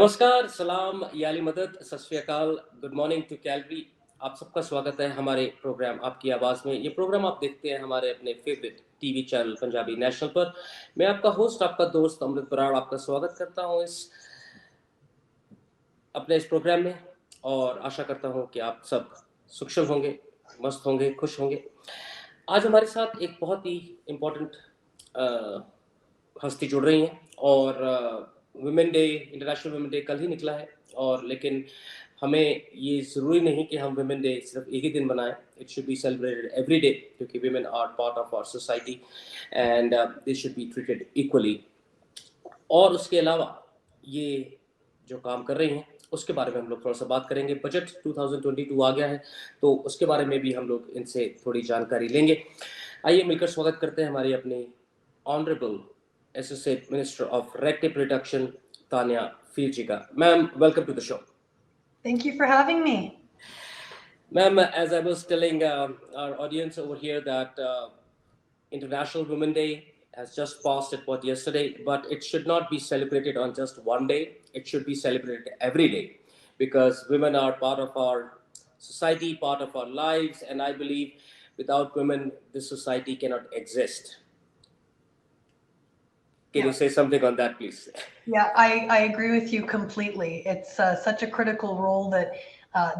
नमस्कार, सलाम, याली मदद, सत श्री अकाल, गुड मॉर्निंग टू कैलरी। आप सबका स्वागत है हमारे प्रोग्राम आपकी आवाज़ में। ये प्रोग्राम आप देखते हैं हमारे अपने favourite TV channel Punjabi national पर। मैं आपका होस्ट, आपका दोस्त अमृत बराड़ आपका स्वागत करता हूँ अपने इस प्रोग्राम में, और आशा करता हूँ कि आप सब सुखशल होंगे, मस्त होंगे, खुश होंगे। आज हमारे साथ एक बहुत ही इम्पोर्टेंट हस्ती जुड़ रही हैं, और women day, international women day कल ही निकला है, और लेकिन हमें ये ज़रूरी नहीं कि हम वुमेन डे सिर्फ एक ही दिन मनाएं। It should be celebrated every day, क्योंकि women are part of our society and they should be treated equally. और उसके अलावा ये जो काम कर रही हैं उसके बारे में हम लोग थोड़ा सा बात करेंगे। बजट 2022 आ गया है, तो उसके बारे में भी हम लोग इनसे थोड़ी जानकारी लेंगे। आइए मिलकर स्वागत करते हैं हमारी अपनी honourable Associate Minister of Reduction, Tanya Fijiga. Ma'am, welcome to the show. Thank you for having me. Ma'am, as I was telling our audience over here that International Women's Day has just passed, it was yesterday, but it should not be celebrated on just one day. It should be celebrated every day, because women are part of our society, part of our lives, and I believe without women, this society cannot exist. Can you say something on that, please? Yeah, I agree with you completely. It's such a critical role that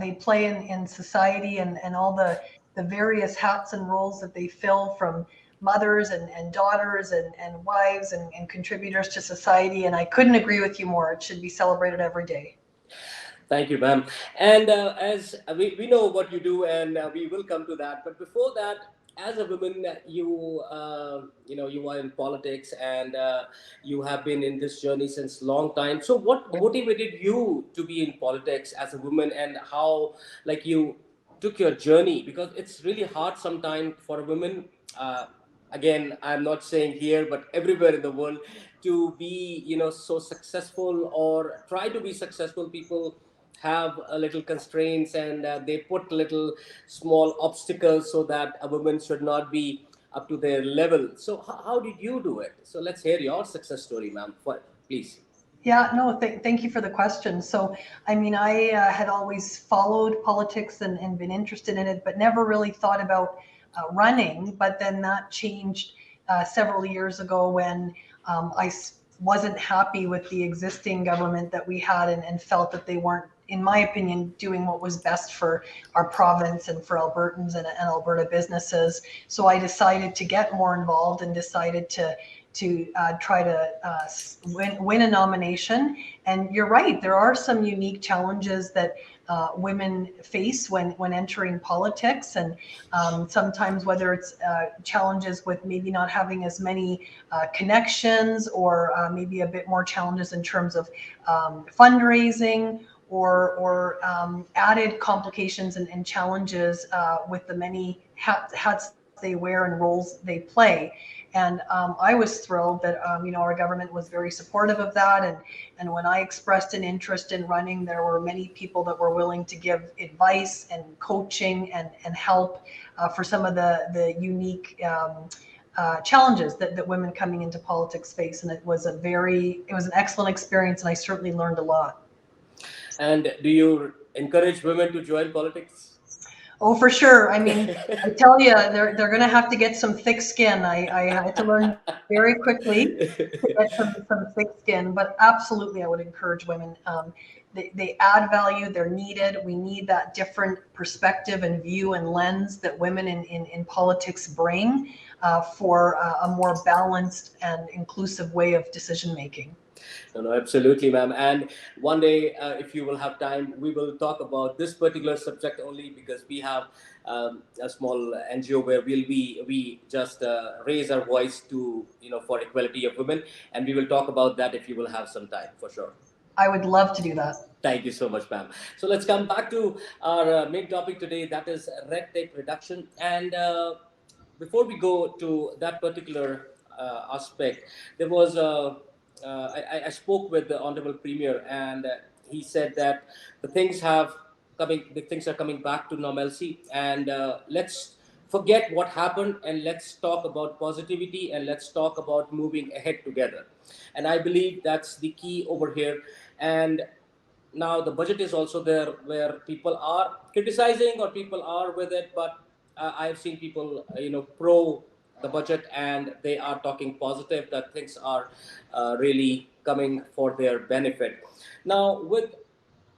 they play in society, and all the various hats and roles that they fill, from mothers and daughters and wives and contributors to society. And I couldn't agree with you more. It should be celebrated every day. Thank you, ma'am. And as we know what you do, and we will come to that. But before that, as a woman, you are in politics, and you have been in this journey since long time. So what motivated you to be in politics as a woman, and how you took your journey? Because it's really hard sometimes for a woman, again, I'm not saying here but everywhere in the world, to be so successful or try to be successful. People have a little constraints, and they put little small obstacles so that a woman should not be up to their level. So how did you do it? So let's hear your success story, ma'am, please. Yeah, no, thank you for the question. So, I mean, I had always followed politics and been interested in it, but never really thought about running. But then that changed several years ago when I wasn't happy with the existing government that we had, and felt that they weren't, in my opinion, doing what was best for our province and for Albertans and Alberta businesses. So I decided to get more involved, and decided to try to win a nomination. And you're right, there are some unique challenges that women face when entering politics, and sometimes whether it's challenges with maybe not having as many connections, or maybe a bit more challenges in terms of fundraising, or added complications and challenges with the many hats they wear and roles they play. And I was thrilled that our government was very supportive of that, and when I expressed an interest in running, there were many people that were willing to give advice and coaching and help for some of the unique challenges that women coming into politics face. And it was an excellent experience, and I certainly learned a lot. And do you encourage women to join politics? Oh, for sure. I mean, I tell you, they're going to have to get some thick skin. I had to learn very quickly to get some thick skin, but absolutely, I would encourage women. They add value. They're needed. We need that different perspective and view and lens that women in politics bring for a more balanced and inclusive way of decision making. No, absolutely, ma'am. And one day, if you will have time, we will talk about this particular subject only, because we have a small NGO where we just raise our voice to for equality of women, and we will talk about that if you will have some time, for sure. I would love to do that. Thank you so much, ma'am. So let's come back to our main topic today, that is red tape reduction. And before we go to that particular aspect, there was I spoke with the Honorable Premier, and he said that the things are coming back to normalcy, and let's forget what happened, and let's talk about positivity, and let's talk about moving ahead together. And I believe that's the key over here. And now the budget is also there where people are criticizing or people are with it, but I've seen people, pro the budget, and they are talking positive that things are really coming for their benefit. Now, with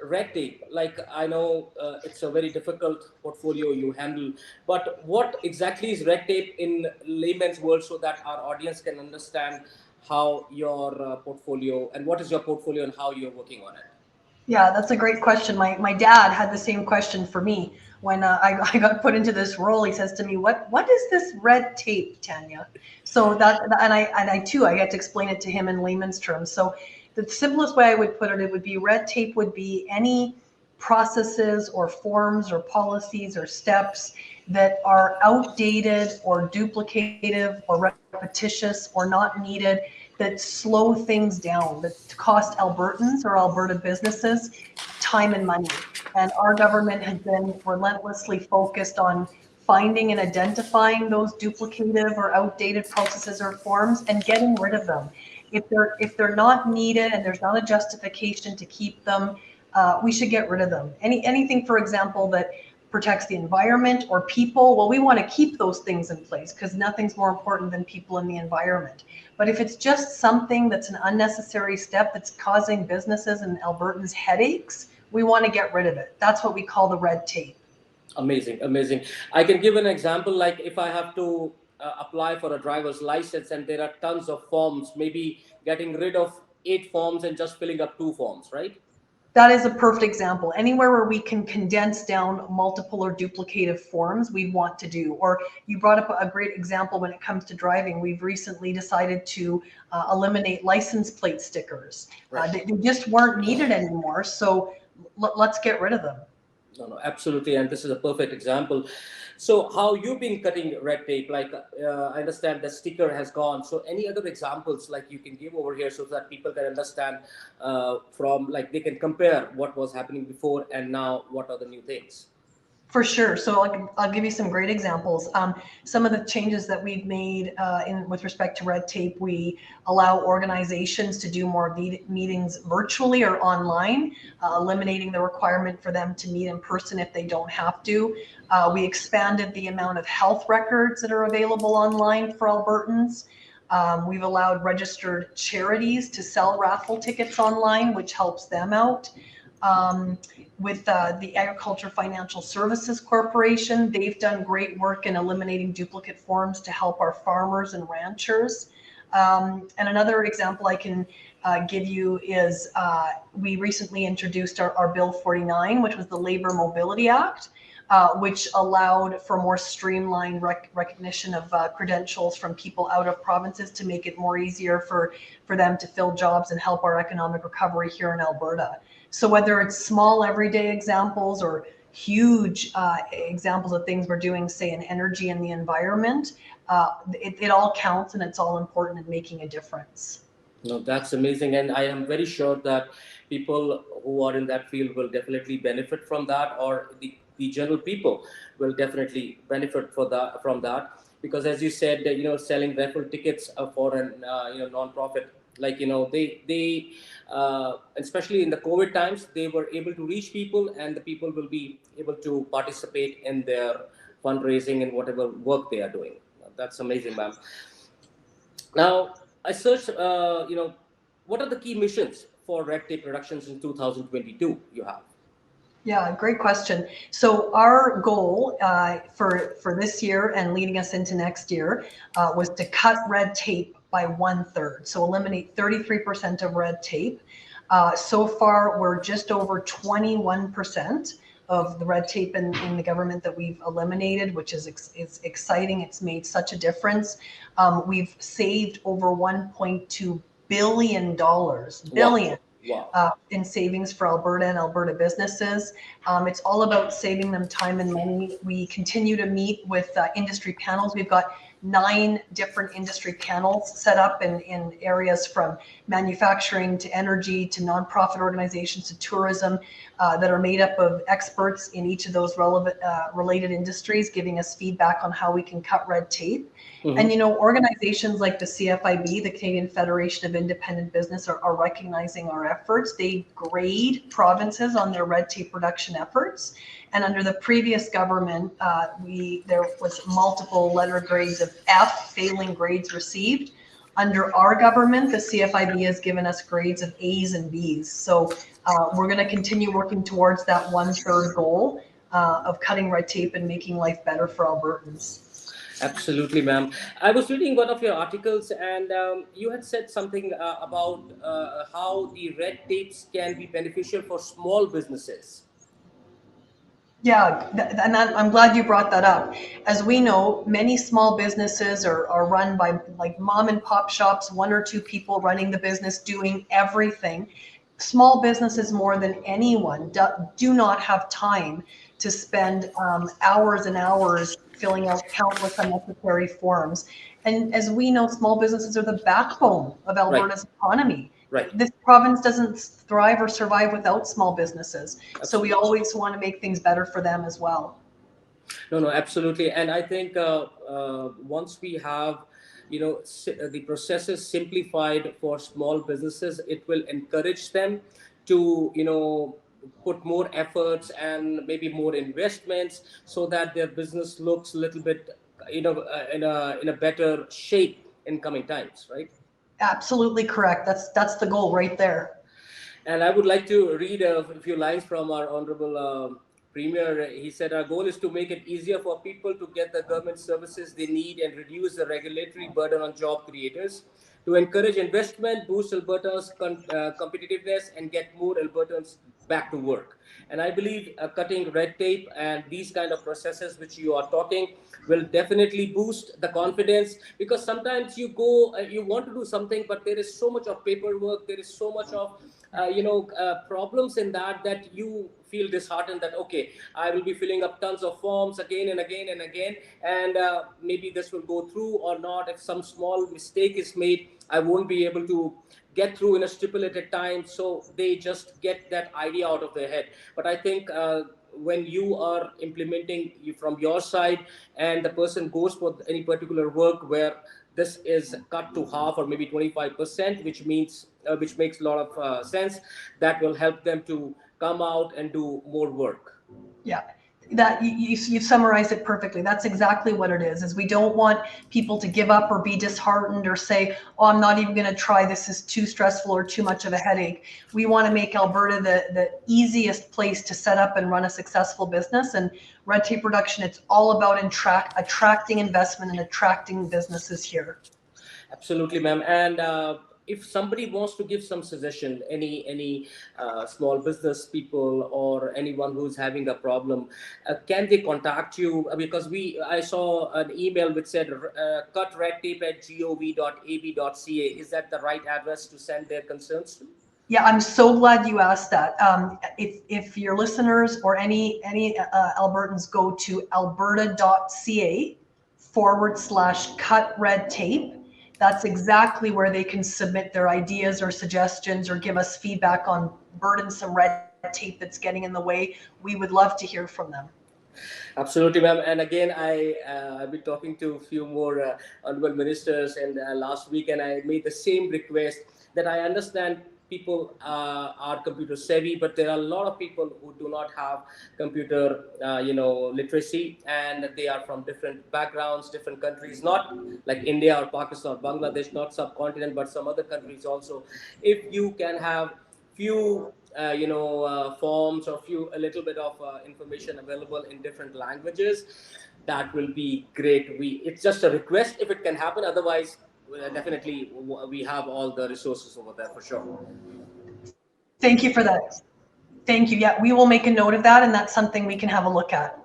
red tape, like I know it's a very difficult portfolio you handle, but what exactly is red tape in layman's world so that our audience can understand how your portfolio and what is your portfolio and how you're working on it? Yeah, that's a great question. My dad had the same question for me when I got put into this role. He says to me, "What is this red tape, Tanya?" So and I too I had to explain it to him in layman's terms. So the simplest way I would put it, it would be red tape would be any processes or forms or policies or steps that are outdated or duplicative or repetitious or not needed, that slow things down, that cost Albertans or Alberta businesses time and money. And our government has been relentlessly focused on finding and identifying those duplicative or outdated processes or forms and getting rid of them. If they're not needed and there's not a justification to keep them, we should get rid of them. Anything, for example, that protects the environment or people, well, we want to keep those things in place because nothing's more important than people in the environment. But if it's just something that's an unnecessary step that's causing businesses and Albertans headaches, we want to get rid of it. That's what we call the red tape. Amazing, amazing. I can give an example, like if I have to apply for a driver's license and there are tons of forms, maybe getting rid of 8 forms and just filling up 2 forms, right? That is a perfect example. Anywhere where we can condense down multiple or duplicative forms, we want to do. Or you brought up a great example when it comes to driving. We've recently decided to eliminate license plate stickers. Right. They just weren't needed anymore. So let's get rid of them. No, no, absolutely, and this is a perfect example. So, how you've been cutting red tape? Like, I understand the sticker has gone. So, any other examples like you can give over here so that people can understand from like they can compare what was happening before and now what are the new things? For sure. So I'll give you some great examples. Some of the changes that we've made in with respect to red tape, we allow organizations to do more meetings virtually or online, eliminating the requirement for them to meet in person if they don't have to. We expanded the amount of health records that are available online for Albertans. We've allowed registered charities to sell raffle tickets online, which helps them out. Um, with the Agriculture Financial Services Corporation, they've done great work in eliminating duplicate forms to help our farmers and ranchers. And another example I can give you is we recently introduced our Bill 49, which was the Labor Mobility Act, which allowed for more streamlined recognition of credentials from people out of provinces to make it more easier for them to fill jobs and help our economic recovery here in Alberta. So whether it's small everyday examples or huge examples of things we're doing, say in energy and the environment, it all counts and it's all important in making a difference. No, that's amazing, and I am very sure that people who are in that field will definitely benefit from that, or the general people will definitely benefit for that from that. Because as you said, selling raffle tickets for an non-profit, like they especially in the COVID times, they were able to reach people, and the people will be able to participate in their fundraising and whatever work they are doing. That's amazing, ma'am. Now, I searched, what are the key missions for red tape reductions in 2022 you have? Yeah, great question. So our goal for this year and leading us into next year was to cut red tape by 1/3. So eliminate 33% of red tape. So far, we're just over 21% of the red tape in the government that we've eliminated, which is exciting. It's made such a difference. We've saved over $1.2 billion, Wow. Wow. in savings for Alberta and Alberta businesses. It's all about saving them time and money. We continue to meet with industry panels. We've got 9 different industry panels set up in areas from manufacturing to energy to nonprofit organizations to tourism that are made up of experts in each of those relevant related industries, giving us feedback on how we can cut red tape. And, organizations like the CFIB, the Canadian Federation of Independent Business, are recognizing our efforts. They grade provinces on their red tape reduction efforts. And under the previous government, there was multiple letter grades of F, failing grades received. Under our government, the CFIB has given us grades of A's and B's. So we're going to continue working towards that 1/3 goal of cutting red tape and making life better for Albertans. Absolutely, ma'am. I was reading one of your articles, and you had said something about how the red tapes can be beneficial for small businesses. Yeah, and I'm glad you brought that up. As we know, many small businesses are run by like mom and pop shops, 1 or 2 people running the business, doing everything. Small businesses more than anyone do not have time to spend hours and hours filling out countless unnecessary forms. And as we know, small businesses are the backbone of Right, Alberta's economy. right. This province doesn't thrive or survive without small businesses. So we Absolutely. always want to make things better for them as well. No, no, absolutely. And I think once we have, the processes simplified for small businesses, it will encourage them to, put more efforts and maybe more investments so that their business looks a little bit, in a better shape in coming times, right? Absolutely correct. That's the goal right there. And I would like to read a few lines from our Honorable Premier. He said, our goal is to make it easier for people to get the government services they need and reduce the regulatory burden on job creators, to encourage investment, boost Alberta's competitiveness, and get more Albertans back to work. And I believe cutting red tape and these kind of processes which you are talking will definitely boost the confidence, because sometimes you go, you want to do something, but there is so much of paperwork, there is so much of problems in that you feel disheartened that okay, I will be filling up tons of forms again and again and again, and maybe this will go through or not. If some small mistake is made, I won't be able to get through in a stipulated time, so they just get that idea out of their head. But I think when you are implementing from your side, and the person goes for any particular work where this is cut to half or maybe 25%, which means which makes a lot of sense, that will help them to come out and do more work. Yeah, that you summarized it perfectly. That's exactly what it is we don't want people to give up or be disheartened or say, oh, I'm not even going to try, this is too stressful or too much of a headache. We want to make Alberta the easiest place to set up and run a successful business. And red tape reduction, it's all about attracting investment and attracting businesses here. Absolutely, ma'am. And if somebody wants to give some suggestion, any small business people or anyone who's having a problem, can they contact you? Because I saw an email which said cutredtape@gov.ab.ca. Is that the right address to send their concerns to? Yeah, I'm so glad you asked that. If your listeners or any Albertans go to alberta.ca/cut red tape, that's exactly where they can submit their ideas or suggestions or give us feedback on burdensome red tape that's getting in the way. We would love to hear from them. Absolutely, ma'am. And again, I've been talking to a few more honorable ministers and last week, and I made the same request that I understand people are computer savvy, but there are a lot of people who do not have computer, literacy, and they are from different backgrounds, different countries, not like India or Pakistan or Bangladesh, not subcontinent, but some other countries also. If you can have few forms or a little bit of information available in different languages, that will be great. It's just a request if it can happen. Otherwise, definitely we have all the resources over there for sure. Thank you for that. Thank you. Yeah, we will make a note of that, and that's something we can have a look at.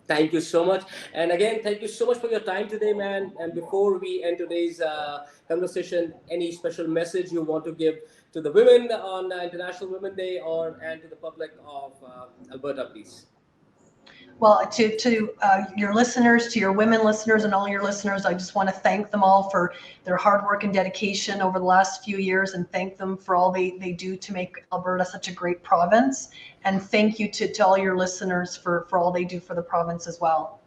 Thank you so much. And again, thank you so much for your time today, man. And before we end today's conversation, any special message you want to give to the women on International Women's Day and to the public of Alberta, please? Well, to your listeners, to your women listeners and all your listeners, I just want to thank them all for their hard work and dedication over the last few years, and thank them for all they do to make Alberta such a great province. And thank you to all your listeners for all they do for the province as well.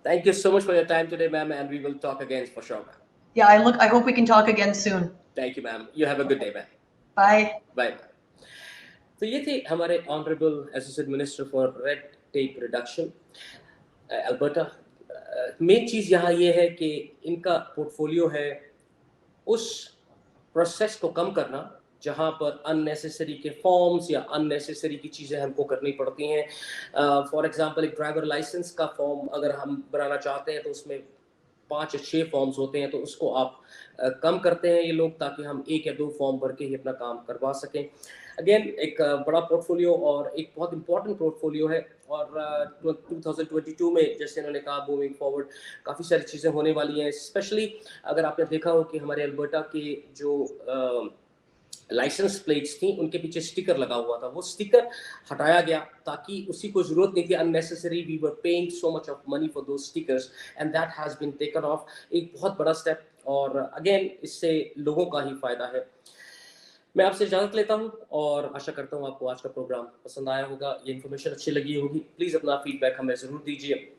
Thank you so much for your time today, ma'am, and we will talk again for sure, ma'am. Yeah, I hope we can talk again soon. Thank you, ma'am. You have a good day, ma'am. Bye. Bye. तो ये थे हमारे honourable associate minister for red tape reduction Alberta. Main चीज़ यहाँ ये है कि इनका पोर्टफोलियो है उस प्रोसेस को कम करना जहाँ पर अननेसेसरी के फॉर्म्स या अननेसेसरी की चीज़ें हमको करनी पड़ती हैं। फॉर एग्जांपल एक ड्राइवर लाइसेंस का फॉर्म अगर हम बनाना चाहते हैं तो उसमें 5 या 6 फॉर्म्स होते हैं, तो उसको आप कम करते हैं ये लोग, ताकि हम 1 या 2 फॉर्म भर के ही अपना काम करवा सकें। अगेन एक बड़ा पोर्टफोलियो और एक बहुत इंपॉर्टेंट पोर्टफोलियो है, और 2022 में जैसे इन्होंने कहा मूविंग फॉरवर्ड काफ़ी सारी चीज़ें होने वाली हैं। स्पेशली अगर आपने देखा हो कि हमारे अल्बर्टा के जो लाइसेंस प्लेट्स थी उनके पीछे स्टिकर लगा हुआ था, वो स्टिकर हटाया गया ताकि उसी को जरूरत नहीं थी। Unnecessary we were paying so much of money for those stickers and that has been taken off. एक बहुत बड़ा स्टेप, और अगेन इससे लोगों का ही फायदा है। मैं आपसे इजाज़त लेता हूं और आशा करता हूं आपको आज का प्रोग्राम पसंद आया होगा, ये इन्फॉर्मेशन अच्छी लगी होगी। प्लीज़ अपना फीडबैक हमें ज़रूर दीजिए,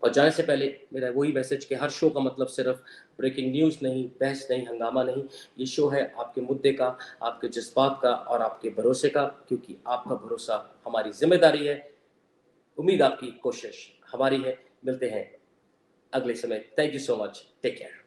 और जाने से पहले मेरा वही मैसेज कि हर शो का मतलब सिर्फ ब्रेकिंग न्यूज़ नहीं, बहस नहीं, हंगामा नहीं। ये शो है आपके मुद्दे का, आपके जज्बात का और आपके भरोसे का, क्योंकि आपका भरोसा हमारी जिम्मेदारी है, उम्मीद आपकी कोशिश हमारी है। मिलते हैं अगले समय। Thank you so much, take care.